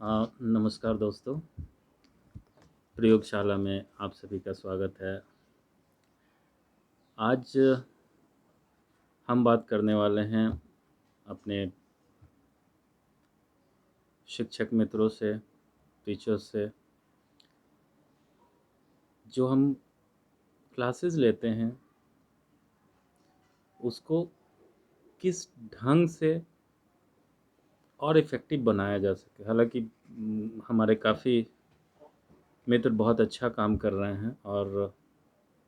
नमस्कार दोस्तों। प्रयोगशाला में आप सभी का स्वागत है। आज हम बात करने वाले हैं अपने शिक्षक मित्रों से, टीचर्स से। जो हम क्लासेस लेते हैं उसको किस ढंग से और इफ़ेक्टिव बनाया जा सके। हालांकि हमारे काफ़ी मित्र बहुत अच्छा काम कर रहे हैं और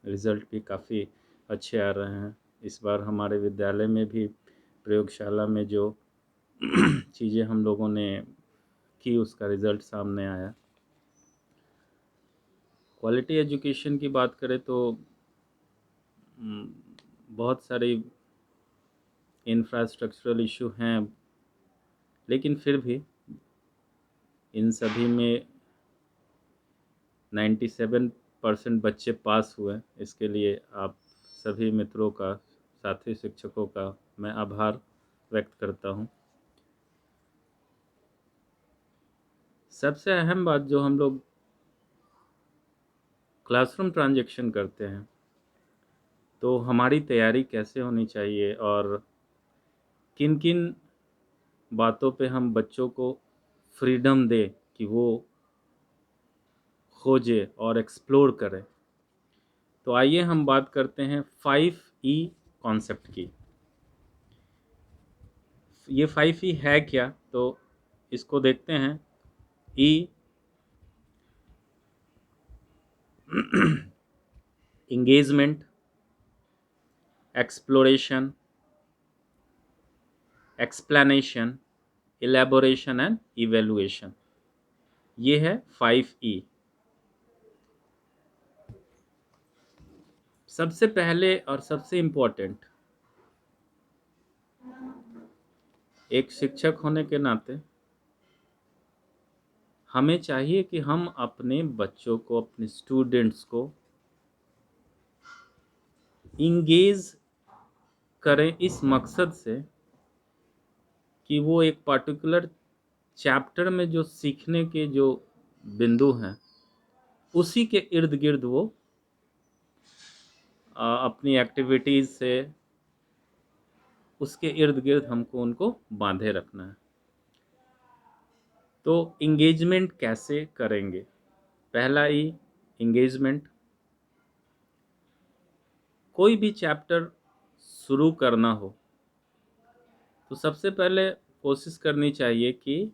रिज़ल्ट भी काफ़ी अच्छे आ रहे हैं। इस बार हमारे विद्यालय में भी प्रयोगशाला में जो चीज़ें हम लोगों ने की उसका रिज़ल्ट सामने आया। क्वालिटी एजुकेशन की बात करें तो बहुत सारे इंफ्रास्ट्रक्चरल इशू हैं, लेकिन फिर भी इन सभी में 97% बच्चे पास हुए। इसके लिए आप सभी मित्रों का, साथी शिक्षकों का मैं आभार व्यक्त करता हूँ। सबसे अहम बात, जो हम लोग क्लासरूम ट्रांजैक्शन करते हैं तो हमारी तैयारी कैसे होनी चाहिए और किन किन बातों पे हम बच्चों को फ्रीडम दें कि वो खोजे और एक्सप्लोर करें। तो आइए हम बात करते हैं 5E कॉन्सेप्ट की। ये 5E है क्या, तो इसको देखते हैं। E engagement, exploration, explanation, elaboration and evaluation. ये है 5E। सबसे पहले और सबसे इम्पोर्टेंट, एक शिक्षक होने के नाते हमें चाहिए कि हम अपने बच्चों को, अपने स्टूडेंट्स को इंगेज करें इस मकसद से कि वो एक पर्टिकुलर चैप्टर में जो सीखने के जो बिंदु हैं उसी के इर्द गिर्द वो अपनी एक्टिविटीज़ से उसके इर्द गिर्द हमको उनको बांधे रखना है। तो इंगेजमेंट कैसे करेंगे? पहला ही इंगेजमेंट, कोई भी चैप्टर शुरू करना हो तो सबसे पहले कोशिश करनी चाहिए कि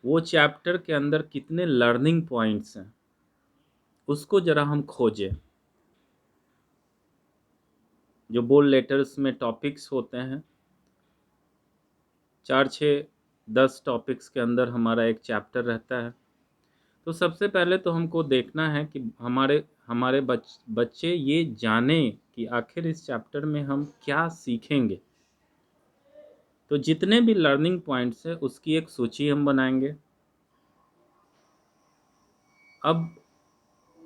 वो चैप्टर के अंदर कितने लर्निंग पॉइंट्स हैं उसको ज़रा हम खोजें। जो बोल्ड लेटर्स में टॉपिक्स होते हैं, 4, 6, 10 टॉपिक्स के अंदर हमारा एक चैप्टर रहता है। तो सबसे पहले तो हमको देखना है कि हमारे हमारे बच्चे ये जाने कि आखिर इस चैप्टर में हम क्या सीखेंगे। तो जितने भी लर्निंग पॉइंट्स हैं उसकी एक सूची हम बनाएंगे। अब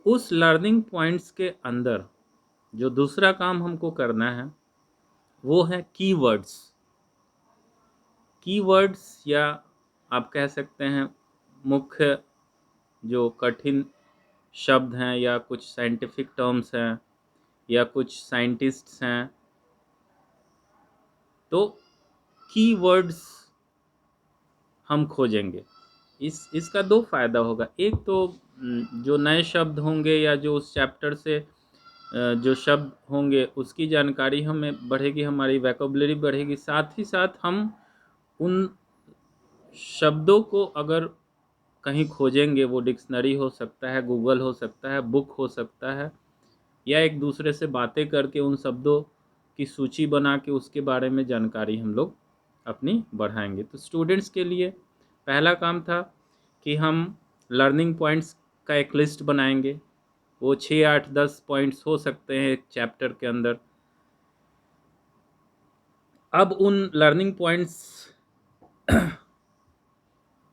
उस लर्निंग पॉइंट्स के अंदर जो दूसरा काम हमको करना है वो है कीवर्ड्स। कीवर्ड्स, या आप कह सकते हैं मुख्य जो कठिन शब्द हैं, या कुछ साइंटिफिक टर्म्स हैं, या कुछ साइंटिस्ट्स हैं। तो कीवर्ड्स हम खोजेंगे। इसका दो फ़ायदा होगा। एक तो जो नए शब्द होंगे या जो उस चैप्टर से जो शब्द होंगे उसकी जानकारी हमें बढ़ेगी, हमारी वोकैबुलरी बढ़ेगी। साथ ही साथ हम उन शब्दों को अगर कहीं खोजेंगे, वो डिक्शनरी हो सकता है, गूगल हो सकता है, बुक हो सकता है, या एक दूसरे से बातें करके उन शब्दों की सूची बना के उसके बारे में जानकारी हम लोग अपनी बढ़ाएंगे। तो स्टूडेंट्स के लिए पहला काम था कि हम लर्निंग पॉइंट्स का एक लिस्ट बनाएंगे। वो 6, 8, 10 पॉइंट्स हो सकते हैं एक चैप्टर के अंदर। अब उन लर्निंग पॉइंट्स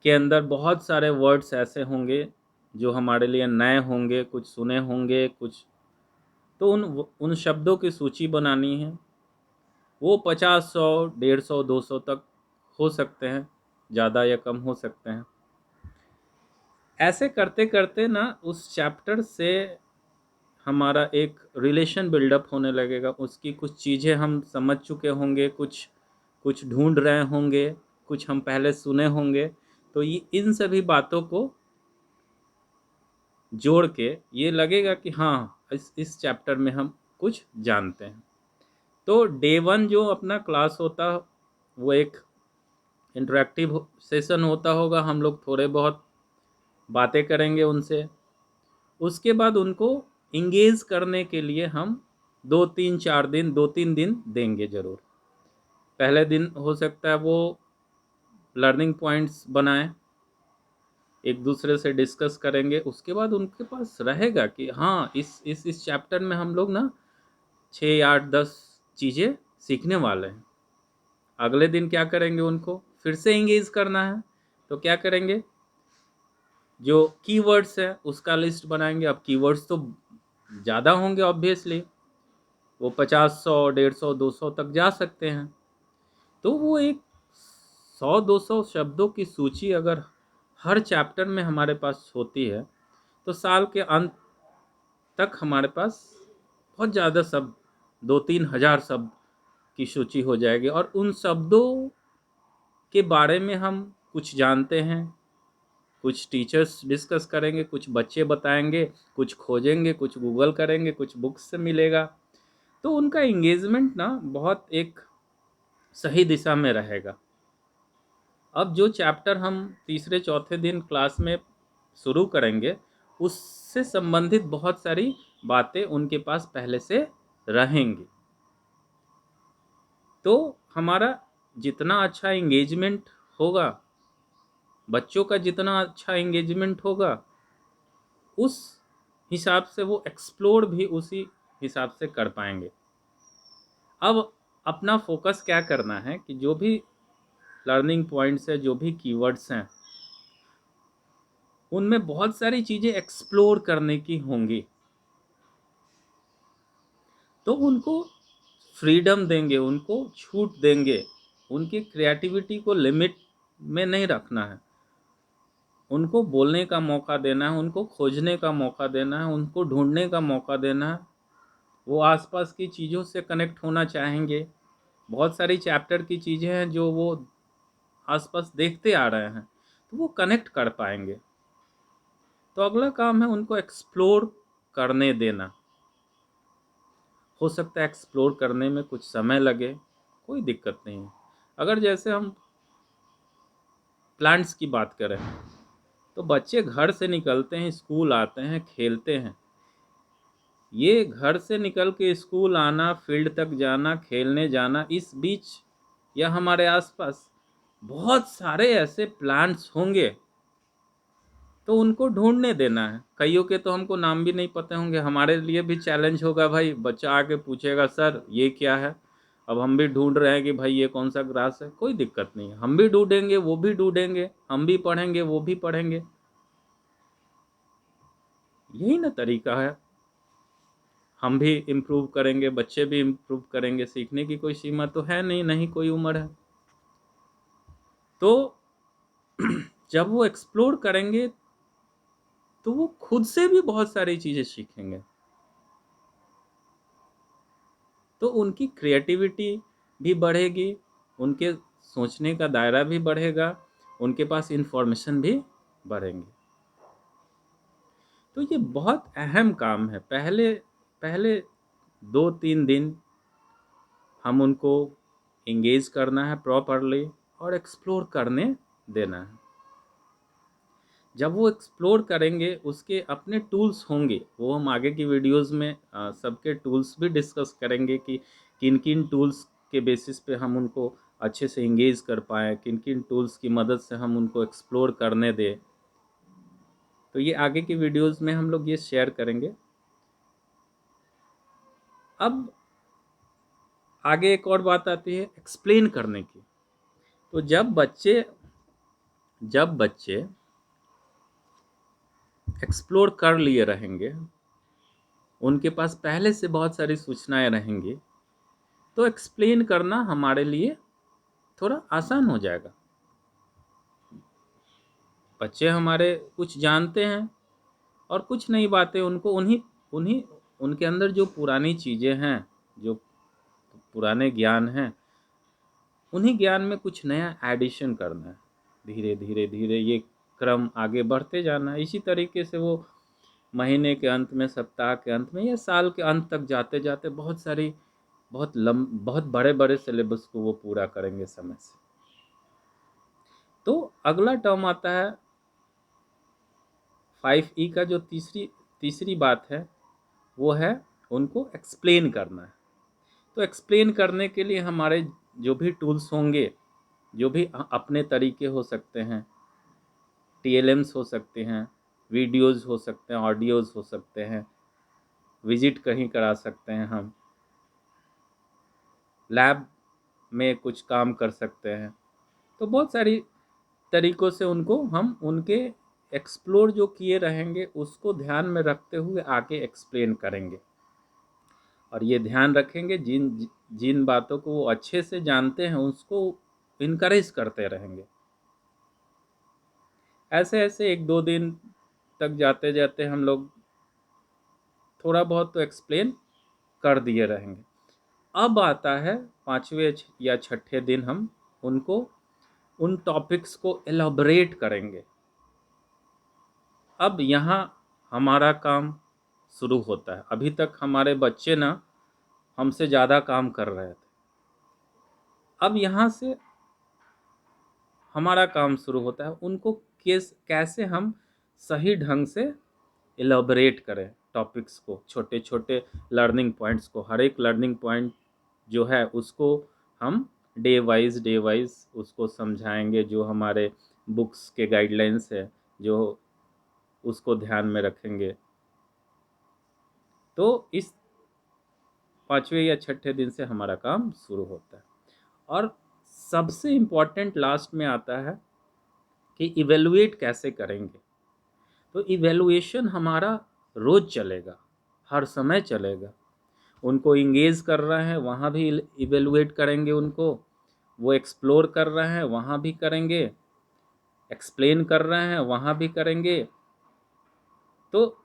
के अंदर बहुत सारे वर्ड्स ऐसे होंगे जो हमारे लिए नए होंगे, कुछ सुने होंगे, कुछ। तो उन शब्दों की सूची बनानी है। वो 50, 100, 150, 200 तक हो सकते हैं, ज़्यादा या कम हो सकते हैं। ऐसे करते करते ना उस चैप्टर से हमारा एक रिलेशन बिल्डअप होने लगेगा, उसकी कुछ चीज़ें हम समझ चुके होंगे, कुछ कुछ ढूंढ रहे होंगे, कुछ हम पहले सुने होंगे। तो ये इन सभी बातों को जोड़ के ये लगेगा कि हाँ, इस चैप्टर में हम कुछ जानते हैं। तो डे वन जो अपना क्लास होता, वो एक इंटरेक्टिव सेशन होता होगा, हम लोग थोड़े बहुत बातें करेंगे उनसे। उसके बाद उनको इंगेज करने के लिए हम 2-3 दिन देंगे ज़रूर। पहले दिन हो सकता है वो लर्निंग पॉइंट्स बनाएं, एक दूसरे से डिस्कस करेंगे। उसके बाद उनके पास रहेगा कि हाँ, इस चैप्टर में हम लोग ना 6, 8, 10 चीज़ें सीखने वाले हैं। अगले दिन क्या करेंगे, उनको फिर से इंगेज करना है, तो क्या करेंगे, जो कीवर्ड्स है उसका लिस्ट बनाएंगे। अब कीवर्ड्स तो ज़्यादा होंगे ऑब्वियसली, वो 50, 100, 150, 200 तक जा सकते हैं। तो वो एक 100-200 शब्दों की सूची अगर हर चैप्टर में हमारे पास होती है, तो साल के अंत तक हमारे पास बहुत ज़्यादा शब्द, 2-3 हज़ार शब्द की सूची हो जाएगी। और उन शब्दों के बारे में हम कुछ जानते हैं, कुछ टीचर्स डिस्कस करेंगे, कुछ बच्चे बताएंगे, कुछ खोजेंगे, कुछ गूगल करेंगे, कुछ बुक्स से मिलेगा। तो उनका इंगेजमेंट ना बहुत एक सही दिशा में रहेगा। अब जो चैप्टर हम तीसरे चौथे दिन क्लास में शुरू करेंगे, उससे संबंधित बहुत सारी बातें उनके पास पहले से रहेंगी। तो हमारा जितना अच्छा इंगेजमेंट होगा, बच्चों का जितना अच्छा इंगेजमेंट होगा, उस हिसाब से वो एक्सप्लोर भी उसी हिसाब से कर पाएंगे। अब अपना फोकस क्या करना है कि जो भी लर्निंग पॉइंट्स है, जो भी कीवर्ड्स हैं, उनमें बहुत सारी चीज़ें एक्सप्लोर करने की होंगी। तो उनको फ्रीडम देंगे, उनको छूट देंगे, उनकी क्रिएटिविटी को लिमिट में नहीं रखना है। उनको बोलने का मौका देना है, उनको खोजने का मौका देना है, उनको ढूंढने का मौका देना है। वो आसपास की चीज़ों से कनेक्ट होना चाहेंगे। बहुत सारी चैप्टर की चीज़ें हैं जो वो आसपास देखते आ रहे हैं, तो वो कनेक्ट कर पाएंगे। तो अगला काम है उनको एक्सप्लोर करने देना। हो सकता है एक्सप्लोर करने में कुछ समय लगे, कोई दिक्कत नहीं है। अगर जैसे हम प्लांट्स की बात करें, तो बच्चे घर से निकलते हैं, स्कूल आते हैं, खेलते हैं। ये घर से निकल के स्कूल आना, फील्ड तक जाना, खेलने जाना, इस बीच या हमारे आसपास बहुत सारे ऐसे प्लांट्स होंगे, तो उनको ढूंढने देना है। कईयों के तो हमको नाम भी नहीं पता होंगे, हमारे लिए भी चैलेंज होगा भाई। बच्चा आके पूछेगा सर ये क्या है, अब हम भी ढूंढ रहे हैं कि भाई ये कौन सा ग्रास है। कोई दिक्कत नहीं है, हम भी ढूंढेंगे, वो भी ढूंढेंगे, हम भी पढ़ेंगे, वो भी पढ़ेंगे। यही ना तरीका है। हम भी इम्प्रूव करेंगे, बच्चे भी इम्प्रूव करेंगे। सीखने की कोई सीमा तो है नहीं, नहीं कोई उम्र है। तो जब वो एक्सप्लोर करेंगे, तो वो खुद से भी बहुत सारी चीज़ें सीखेंगे। तो उनकी क्रिएटिविटी भी बढ़ेगी, उनके सोचने का दायरा भी बढ़ेगा, उनके पास इंफॉर्मेशन भी बढ़ेंगे। तो ये बहुत अहम काम है। पहले पहले 2-3 दिन हम उनको इंगेज करना है प्रॉपरली और एक्सप्लोर करने देना है। जब वो एक्सप्लोर करेंगे, उसके अपने टूल्स होंगे, वो हम आगे की वीडियोस में सबके टूल्स भी डिस्कस करेंगे कि किन किन टूल्स के बेसिस पे हम उनको अच्छे से इंगेज कर पाएँ, किन किन टूल्स की मदद से हम उनको एक्सप्लोर करने दें। तो ये आगे की वीडियोस में हम लोग ये शेयर करेंगे। अब आगे एक और बात आती है एक्सप्लेन करने की। तो जब बच्चे एक्सप्लोर कर लिए रहेंगे, उनके पास पहले से बहुत सारी सूचनाएं रहेंगी, तो एक्सप्लेन करना हमारे लिए थोड़ा आसान हो जाएगा। बच्चे हमारे कुछ जानते हैं और कुछ नई बातें उनको उन्हीं उन्हीं उनके अंदर जो पुरानी चीज़ें हैं, जो पुराने ज्ञान हैं, उन्हीं ज्ञान में कुछ नया एडिशन करना है। धीरे धीरे धीरे ये क्रम आगे बढ़ते जाना है। इसी तरीके से वो महीने के अंत में, सप्ताह के अंत में या साल के अंत तक जाते जाते बहुत बड़े बड़े सिलेबस को वो पूरा करेंगे समय से। तो अगला टर्म आता है 5E का। जो तीसरी बात है वो है उनको एक्सप्लेन करना है। तो एक्सप्लेन करने के लिए हमारे जो भी टूल्स होंगे, जो भी अपने तरीके हो सकते हैं, TLMs हो सकते हैं, वीडियोस हो सकते हैं, ऑडियोज़ हो सकते हैं, विजिट कहीं करा सकते हैं, हम लैब में कुछ काम कर सकते हैं। तो बहुत सारी तरीक़ों से उनको हम उनके एक्सप्लोर जो किए रहेंगे उसको ध्यान में रखते हुए आके एक्सप्लेन करेंगे। और ये ध्यान रखेंगे जिन जिन बातों को वो अच्छे से जानते हैं उसको इनकरेज करते रहेंगे। ऐसे ऐसे 1-2 दिन तक जाते जाते हम लोग थोड़ा बहुत तो एक्सप्लेन कर दिए रहेंगे। अब आता है 5वें या 6ठे दिन हम उनको उन टॉपिक्स को एलॉबरेट करेंगे। अब यहाँ हमारा काम शुरू होता है। अभी तक हमारे बच्चे ना हमसे ज़्यादा काम कर रहे थे। अब यहाँ से हमारा काम शुरू होता है उनको कैसे हम सही ढंग से एलॉबरेट करें टॉपिक्स को, छोटे छोटे लर्निंग पॉइंट्स को। हर एक लर्निंग पॉइंट जो है उसको हम डे वाइज उसको समझाएंगे। जो हमारे बुक्स के गाइडलाइंस है जो उसको ध्यान में रखेंगे। तो इस 5वें या 6ठे दिन से हमारा काम शुरू होता है। और सबसे इम्पोर्टेंट लास्ट में आता है कि इवेलुएट कैसे करेंगे। तो इवेलुएशन हमारा रोज चलेगा, हर समय चलेगा। उनको इंगेज कर रहे हैं वहाँ भी इवेलुएट करेंगे उनको, वो एक्सप्लोर कर रहे हैं वहाँ भी करेंगे, एक्सप्लेन कर रहे हैं वहाँ भी करेंगे। तो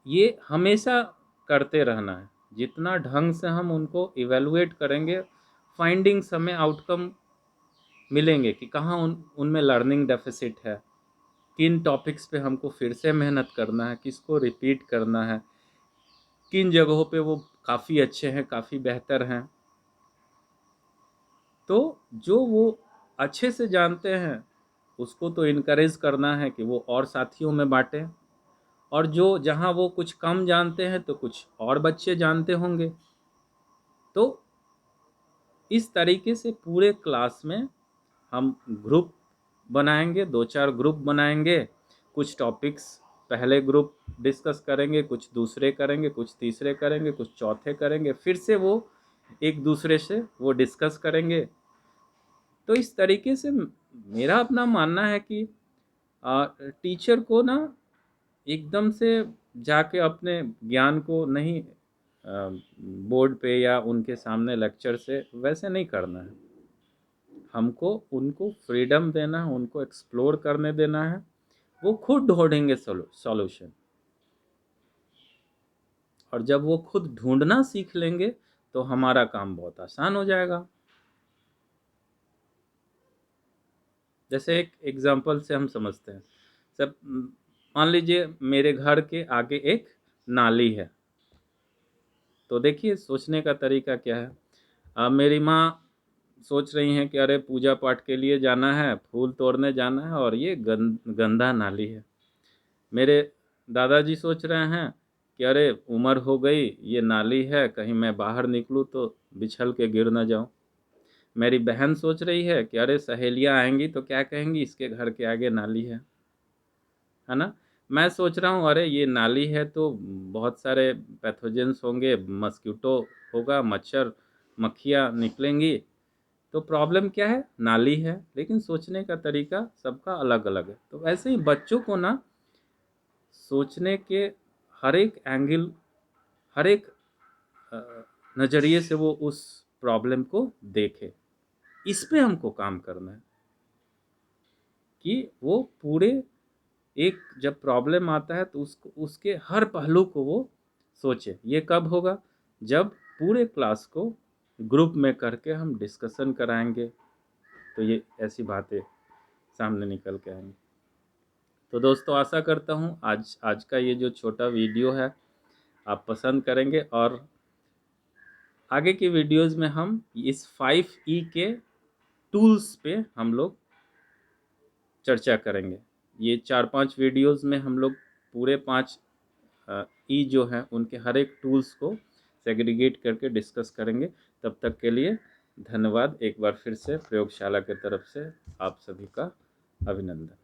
ये हमेशा करते रहना है। जितना ढंग से हम उनको इवेलुएट करेंगे, फाइंडिंग्स हमें आउटकम मिलेंगे कि कहाँ उनमें लर्निंग डेफिसिट है, किन टॉपिक्स पे हमको फिर से मेहनत करना है, किसको रिपीट करना है, किन जगहों पे वो काफ़ी अच्छे हैं, काफ़ी बेहतर हैं। तो जो वो अच्छे से जानते हैं उसको तो इनकरेज करना है कि वो और साथियों में बांटें। और जो जहाँ वो कुछ कम जानते हैं तो कुछ और बच्चे जानते होंगे। तो इस तरीके से पूरे क्लास में हम ग्रुप बनाएंगे, 2-4 ग्रुप बनाएंगे। कुछ टॉपिक्स पहले ग्रुप डिस्कस करेंगे, कुछ दूसरे करेंगे, कुछ तीसरे करेंगे, कुछ चौथे करेंगे, फिर से वो एक दूसरे से वो डिस्कस करेंगे। तो इस तरीके से मेरा अपना मानना है कि टीचर को ना एकदम से जाके अपने ज्ञान को नहीं बोर्ड पे या उनके सामने लेक्चर से वैसे नहीं करना है। हमको उनको फ्रीडम देना है, उनको एक्सप्लोर करने देना है। वो खुद ढूंढेंगे सॉल्यूशन। और जब वो खुद ढूंढना सीख लेंगे तो हमारा काम बहुत आसान हो जाएगा। जैसे एक एग्जांपल से हम समझते हैं। सब मान लीजिए मेरे घर के आगे एक नाली है। तो देखिए सोचने का तरीका क्या है। मेरी माँ सोच रही हैं कि अरे पूजा पाठ के लिए जाना है, फूल तोड़ने जाना है और ये गंदा नाली है। मेरे दादाजी सोच रहे हैं कि अरे उम्र हो गई, ये नाली है, कहीं मैं बाहर निकलूँ तो बिछल के गिर ना जाऊँ। मेरी बहन सोच रही है कि अरे सहेलियाँ आएंगी तो क्या कहेंगी, इसके घर के आगे नाली है ना। मैं सोच रहा हूँ अरे ये नाली है तो बहुत सारे पैथोजेंस होंगे, मस्कीटो होगा, मच्छर मक्खियाँ निकलेंगी। तो प्रॉब्लम क्या है, नाली है। लेकिन सोचने का तरीका सबका अलग अलग है। तो ऐसे ही बच्चों को ना सोचने के हर एक एंगल, हर एक नज़रिए से वो उस प्रॉब्लम को देखे। इस पे हमको काम करना है कि वो पूरे एक जब प्रॉब्लम आता है तो उसको उसके हर पहलू को वो सोचे। ये कब होगा? जब पूरे क्लास को ग्रुप में करके हम डिस्कशन कराएंगे, तो ये ऐसी बातें सामने निकल के आएंगी। तो दोस्तों आशा करता हूँ आज आज का ये जो छोटा वीडियो है आप पसंद करेंगे, और आगे की वीडियोस में हम इस 5E के टूल्स पे हम लोग चर्चा करेंगे। ये 4-5 वीडियोस में हम लोग पूरे 5 ई जो हैं उनके हर एक टूल्स को सेग्रीगेट करके डिस्कस करेंगे। तब तक के लिए धन्यवाद। एक बार फिर से प्रयोगशाला की तरफ से आप सभी का अभिनंदन।